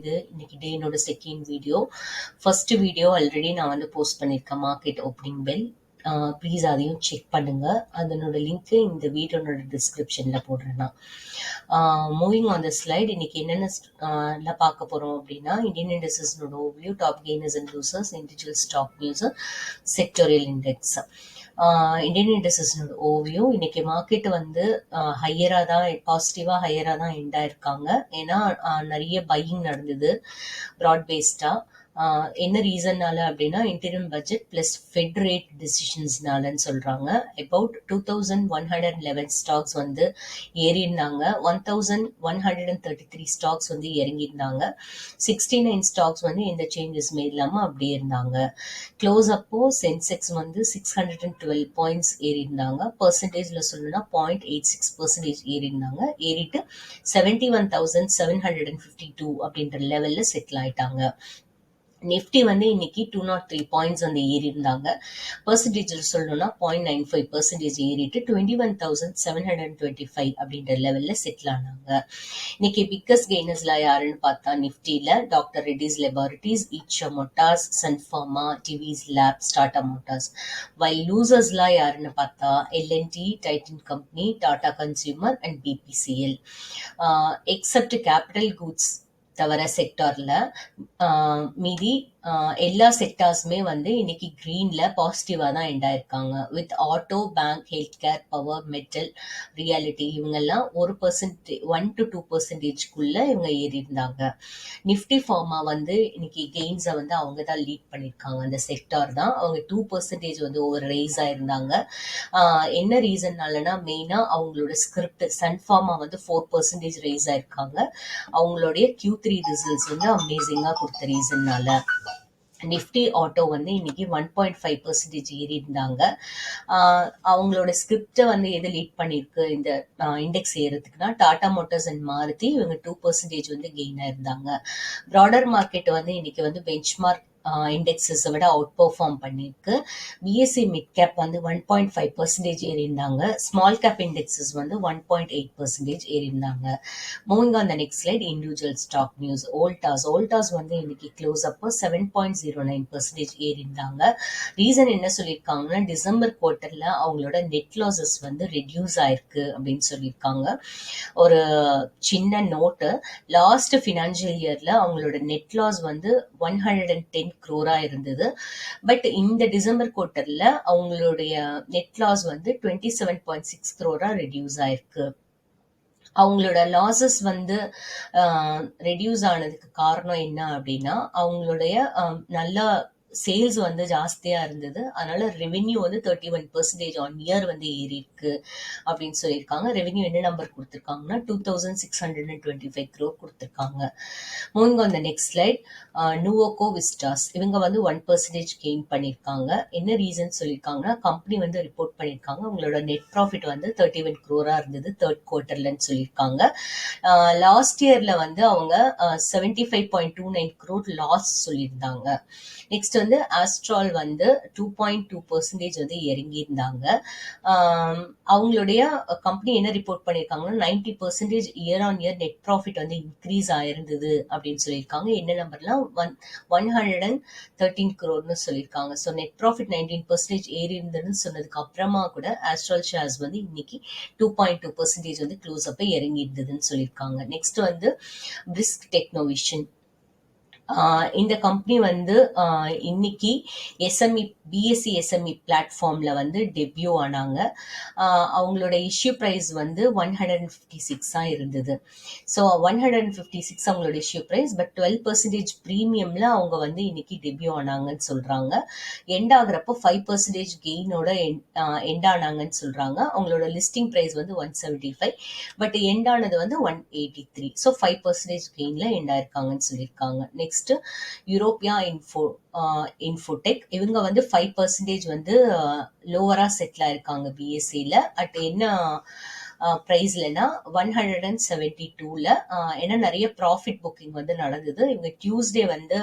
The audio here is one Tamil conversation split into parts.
இது இன்னைக்கு டேனோட second video. First video already நான் வந்து போஸ்ட் பண்ணியிருக்கேன், மார்க்கெட் ஓப்பனிங் பெல். ப்ளீஸ் அதையும் செக் பண்ணுங்க. அதனோட லிங்க் இந்த வீடியோனோட டிஸ்கிரிப்ஷன்ல போடுறேன் நான். மூவிங் ஆன் த ஸ்லைட், இன்னைக்கு என்னென்ன பார்க்க போறோம் அப்படின்னா, இந்தியன் இண்டஸ்ட்ரீஸ்னோட overview, top gainers and losers, individual stock news, sectoral index. Indian இண்டஸ்ட்ரீஸ்னோட ஓவியூ, இன்னைக்கு மார்க்கெட் வந்து ஹையரா தான், பாசிட்டிவா ஹையரா தான் எண்ட் ஆயிருக்காங்க. ஏன்னா நிறைய பையிங் நடந்தது ப்ராட் பேஸ்டா. என்ன ரீசன்னால அப்படின்னா, interim budget plus Fed rate டிசிஷன்ஸ்னாலன்னு சொல்றாங்க. அபவுட் 2111 ஸ்டாக்ஸ் வந்து ஏறி இருந்தாங்க, 1133 ஸ்டாக்ஸ் வந்து இறங்கியிருந்தாங்க, 69 ஸ்டாக்ஸ் வந்து எந்த சேஞ்சஸ்மே இல்லாம அப்படியே இருந்தாங்க. க்ளோஸ் அப்போ சென்செக்ஸ் வந்து 612 பாயிண்ட்ஸ் ஏறி இருந்தாங்க. பர்சன்டேஜ்ல சொல்லணும்னா 0.86% ஏறி இருந்தாங்க. ஏறிட்டு 71,752 அப்படின்ற லெவல்ல செட்டில் ஆயிட்டாங்க. நிஃப்டி வந்து இன்னைக்கு 203 பாயிண்ட்ஸ் வந்து ஏறி இருந்தாங்க. பர்சன்டேஜ் சொல்லணும்னா 0.95% ஏறிட்டு 21,725 அப்படின்ற லெவல்ல செட்டில் ஆனாங்க. இன்னைக்கு பிக்கஸ்ட் கெய்னர்ஸ்ல யாருன்னு பார்த்தா, நிஃப்டியில doctor Reddy's laboratories, Eicher motors, Sun Pharma, Divi's labs, Tata motors. While லூசர்ஸ்ல யாருன்னு பார்த்தா, L and T, Titan company, Tata consumer and BPCL. Except capital goods தவிர செக்டார்ல மீதி எல்லா செக்டார்ஸுமே வந்து இன்னைக்கு கிரீன்ல பாசிட்டிவா தான் எண்ட் ஆயிருக்காங்க. With auto, bank, health care, power, metal, reality இவங்கெல்லாம் 1 to 2% இவங்க ஏறி இருந்தாங்க. நிஃப்டி ஃபார்மா வந்து இன்னைக்கு கெயின்ஸை வந்து அவங்க தான் லீட் பண்ணியிருக்காங்க. அந்த செக்டார் தான் அவங்க 2% வந்து ஓவர் ரைஸ் ஆயிருந்தாங்க. என்ன ரீசன்னாலனா, மெயினா அவங்களோட ஸ்கிரிப்ட் சன்ஃபார்மா வந்து 4% ரைஸ் ஆயிருக்காங்க. அவங்களுடைய Q3 ரிசல்ட்ஸ் வந்து அமேசிங்கா கொடுத்த ரீசன்னால. நிஃப்டி ஆட்டோ வந்து இன்னைக்கு 1.5% ஏறி இருந்தாங்க. அவங்களோட ஸ்கிரிப்டை வந்து எது லீட் பண்ணிருக்கு இந்த இண்டெக்ஸ் ஏறதுக்குன்னா, டாடா மோட்டார்ஸ் அண்ட் மாருதி இவங்க 2% வந்து கெயின் ஆயிருந்தாங்க. ப்ராடர் மார்க்கெட் வந்து இன்னைக்கு வந்து பெஞ்ச்மார்க் இண்டெக்ஸஸை விட அவுட் பெர்ஃபார்ம் பண்ணியிருக்கு. பிஎஸ்சி மிட் கேப் வந்து 1.5% ஏறி இருந்தாங்க. ஸ்மால் கேப் இண்டெக்ஸஸ் வந்து 1.8% ஏறி இருந்தாங்க. Moving on the next slide, individual stock news. Voltas வந்து இன்னைக்கு க்ளோஸ் அப்போ 7.09% ஏறி இருந்தாங்க. ரீசன் என்ன சொல்லியிருக்காங்கன்னா, டிசம்பர் குவார்ட்டர்ல அவங்களோட நெட் லாசஸ் வந்து ரெடியூஸ் ஆயிருக்கு அப்படின்னு சொல்லியிருக்காங்க. ஒரு சின்ன நோட்டு, லாஸ்ட் ஃபினான்ஷியல் இயர்ல அவங்களோட நெட் லாஸ் வந்து 110 crore இருந்தது. பட் இந்த டிசம்பர் குவார்ட்டர்ல அவங்களுடைய நெட் லாஸ் வந்து 27.6 crore ரெடியூஸ் ஆயிருக்கு. அவங்களோட லாசஸ் வந்து ரெடியூஸ் ஆனதுக்கு காரணம் என்ன அப்படின்னா, அவங்களுடைய நல்ல சேல்ஸ் வந்து ஜாஸ்தியா இருந்தது. அதனால ரெவென்யூ வந்து 31% ஆன் இயர் வந்து ஏறி இருக்கு அப்படின்னு சொல்லியிருக்காங்க. ரெவென்யூ என்ன நம்பர் கொடுத்துருக்காங்கன்னா 2625 crore கொடுத்துருக்காங்க. Moving on the next slide, Nuvoco Vistas இவங்க வந்து 1% கெயின் பண்ணியிருக்காங்க. என்ன ரீசன் சொல்லியிருக்காங்கன்னா, கம்பெனி வந்து ரிப்போர்ட் பண்ணியிருக்காங்க அவங்களோட நெட் ப்ராஃபிட் வந்து 31 crore இருந்தது தேர்ட் குவார்ட்டர்லன்னு சொல்லியிருக்காங்க. லாஸ்ட் இயர்ல வந்து அவங்க 75.29 crore லாஸ் சொல்லியிருந்தாங்க. நெக்ஸ்ட் வந்து ஆஸ்ட்ரால் வந்து 2.2% வந்து இறங்கி இருந்தாங்க. அவங்களுடைய கம்பெனி என்ன ரிப்போர்ட் பண்ணியிருக்காங்கன்னா, 90% year on year net profit வந்து இன்க்ரீஸ் ஆயிருந்தது அப்படின்னு சொல்லியிருக்காங்க. என்ன நம்பர்லாம் 113 crore சொல்லியிருக்காங்க. ஸோ நெட் ப்ராஃபிட் 19% ஏறி இருந்ததுன்னு சொன்னதுக்கு அப்புறமா கூட ஆஸ்ட்ரால் ஷேர்ஸ் வந்து இன்னைக்கு 2.2% வந்து க்ளோஸ் அப்ப இறங்கி இருந்ததுன்னு சொல்லியிருக்காங்க. நெக்ஸ்ட் வந்து பிரிஸ்க் டெக்னோவிஷன். இந்த கம்பெனி வந்து இன்னைக்கு பிஎஸ்சி எஸ்எம்இ பிளாட்ஃபார்ம்ல வந்து டெபியூ ஆனாங்க. அவங்களோட இஷ்யூ பிரைஸ் வந்து 156 இருந்தது. ஸோ 156 அவங்களோட இஷ்யூ பிரைஸ். பட் 12% ப்ரீமியம்ல அவங்க வந்து இன்னைக்கு டெபியூ ஆனாங்கன்னு சொல்றாங்க. எண்ட் ஆகுறப்போ 5% கெயினோட எண்ட் ஆனாங்கன்னு சொல்றாங்க. அவங்களோட லிஸ்டிங் பிரைஸ் வந்து 175, பட் எண்ட் ஆனது வந்து 183. ஸோ 5% கெயின்ல எண்ட் ஆயிருக்காங்கன்னு சொல்லியிருக்காங்க. நெக்ஸ்ட் யூரோப்பியா இன்ஃபோடெக் இவங்க வந்து 5% வந்து லோவரா செட்டில் ஆயிருக்காங்க பிஎஸ்சில. அட் என்ன பிரைஸ்லனா 172ல. ஏன்னா நிறைய ப்ராஃபிட் புக்கிங் வந்து நடந்தது. இவங்க டியூஸ்டே வந்து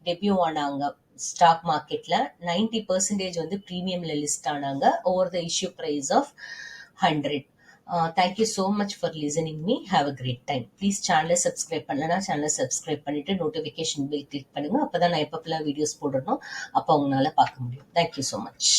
டெபியூ ஆனாங்க ஸ்டாக் மார்க்கெட்ல. 90% வந்து ப்ரீமியம்ல லிஸ்ட் ஆனாங்க over the issue price of 100. Thank you so much for listening me. Have a great time. Please சேனலை சப்ஸ்கிரைப் பண்ணலன்னா சேனலை சப்ஸ்கிரைப் பண்ணிட்டு நோட்டிஃபிகேஷன் பில் கிளிக் பண்ணுங்க. அப்பதான் நான் எப்பப்பெல்லாம் வீடியோஸ் போடணும் அப்போ உங்களால பார்க்க முடியும். Thank you so much.